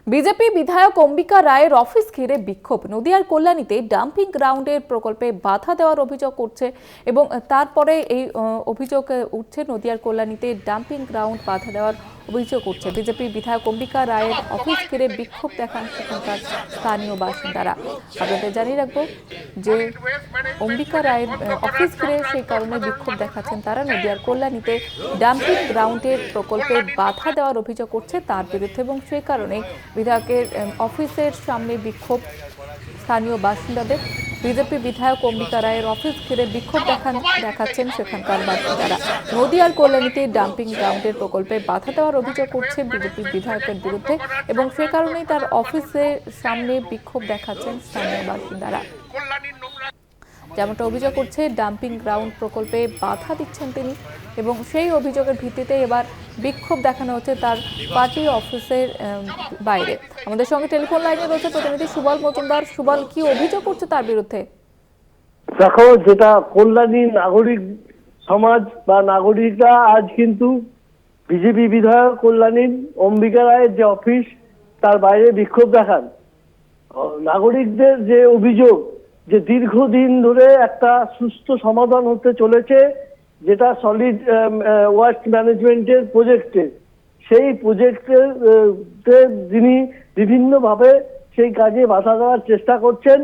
BJP বিধায়ক অম্বিকা রায়ের office ঘিরে বিক্ষোভ। নদিয়ার কল্যাণীতে ডাম্পিং গ্রাউন্ডের প্রকল্পে বাধা দেওয়ার অভিযোগ উঠছে এবং তারপরে এই অভিযোগ উঠছে নদিয়ার কল্যাণীতে ডাম্পিং গ্রাউন্ড বাধা দেওয়ার অভিযোগ উঠছে। বিজেপি বিধায়ক অম্বিকা রায়ের অফিস ঘিরে বিক্ষোভ দেখান সেখানকার স্থানীয় বাসিন্দারা। আপনাদের জানিয়ে রাখবো যে অম্বিকা রায়ের অফিস ঘিরে সেই কারণে বিক্ষোভ দেখাচ্ছেন তারা। নদিয়ার কল্যাণীতে ডাম্পিং গ্রাউন্ডের প্রকল্পে বাধা দেওয়ার অভিযোগ উঠছে তার বিরুদ্ধে এবং সেই কারণে বিধায়কের অফিসের সামনে বিক্ষোভ স্থানীয় বাসিন্দাদের। বিজেপি বিধায়ক অম্বিকা রায়ের অফিস ঘিরে বিক্ষোভ দেখাচ্ছেন সেখানকার বাসিন্দারা। নদিয়ার কল্যাণীতে ডাম্পিং গ্রাউন্ডের প্রকল্পে বাধা দেওয়ার অভিযোগ উঠছে বিজেপি বিধায়কের বিরুদ্ধে এবং সে কারণেই তার অফিসের সামনে বিক্ষোভ দেখাচ্ছেন স্থানীয় বাসিন্দারা। যেমনটা অভিযোগ করছে, ডাম্পিং গ্রাউন্ড প্রকল্পে বাধা দিচ্ছেন তিনি এবং সেই অভিযোগের ভিত্তিতে এবার বিক্ষোভ দেখানো হচ্ছে তার পার্টি অফিসের বাইরে। আমাদের সঙ্গে টেলিফোন লাইনে রয়েছে প্রতিনিধি সুবল মজুমদার। সুবল, কি অভিযোগ করছে তার বিরুদ্ধে? দেখো, যেটা কল্যাণী নাগরিক সমাজ বা নাগরিকরা আজ কিন্তু বিজেপি বিধায়ক কল্যাণীর অম্বিকা রায়ের যে অফিস তার বাইরে বিক্ষোভ দেখান। নাগরিকদের যে অভিযোগ যে দীর্ঘদিন ধরে একটা সুস্থ সমাধান হতে চলেছে, যেটা সলিড ওয়েস্ট ম্যানেজমেন্টের প্রজেক্টে, সেই প্রজেক্টের যিনি বিভিন্নভাবে সেই কাজে বাধা দেওয়ার চেষ্টা করছেন,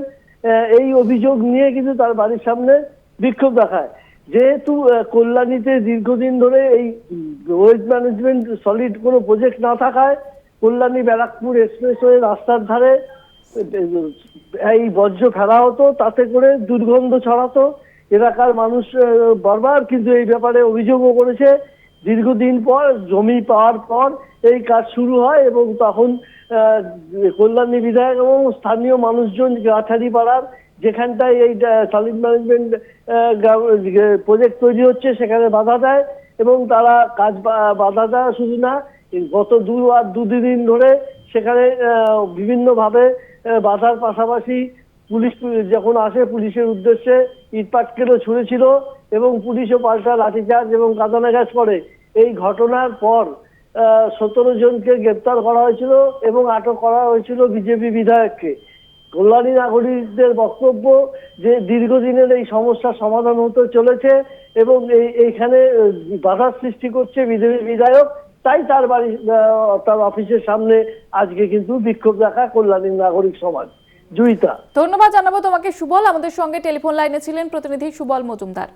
এই অভিযোগ নিয়ে কিন্তু তার বাড়ির সামনে বিক্ষোভ দেখায়। যেহেতু কল্যাণীতে দীর্ঘদিন ধরে এই ওয়েস্ট ম্যানেজমেন্ট সলিড কোনো প্রজেক্ট না থাকায় কল্যাণী ব্যারাকপুর এক্সপ্রেসওয়ে রাস্তার ধারে এই বর্জ্য ফেলা হতো, তাতে করে দুর্গন্ধ ছড়াতো। এলাকার মানুষ বারবার কিন্তু এই ব্যাপারে অভিযোগও করেছে। দীর্ঘদিন পর জমি পাওয়ার পর এই কাজ শুরু হয় এবং তখন কল্যাণী বিধায়ক এবং স্থানীয় মানুষজন গাছারি পাড়ার যেখানটায় এই সলিড ম্যানেজমেন্ট প্রজেক্ট তৈরি হচ্ছে সেখানে বাধা দেয় এবং তারা কাজ বাধা দেয়। শুধু না, গত দুদিন ধরে সেখানে বিভিন্নভাবে বাধার পাশাপাশি পুলিশ যখন আসে পুলিশের উদ্দেশ্যে ইট পাটকেলও ছুঁড়েছিল এবং পুলিশও পাল্টা লাঠিচার্জ এবং কাঁদানে গ্যাস করে। এই ঘটনার পর 17 জনকে গ্রেপ্তার করা হয়েছিল এবং আটক করা হয়েছিল বিজেপি বিধায়ককে। কল্যাণী নাগরিকদের বক্তব্য যে দীর্ঘদিনের এই সমস্যার সমাধান হতে চলেছে এবং এইখানে বাধার সৃষ্টি করছে বিজেপি বিধায়ক, তাই তার বাড়ি তার অফিসের সামনে আজকে কিন্তু বিক্ষোভ দেখা কল্যাণীর নাগরিক সমাজ। জুইতা, ধন্যবাদ জানাবো তোমাকে সুবল। আমাদের সঙ্গে টেলিফোন লাইনে ছিলেন প্রতিনিধি সুবল মজুমদার।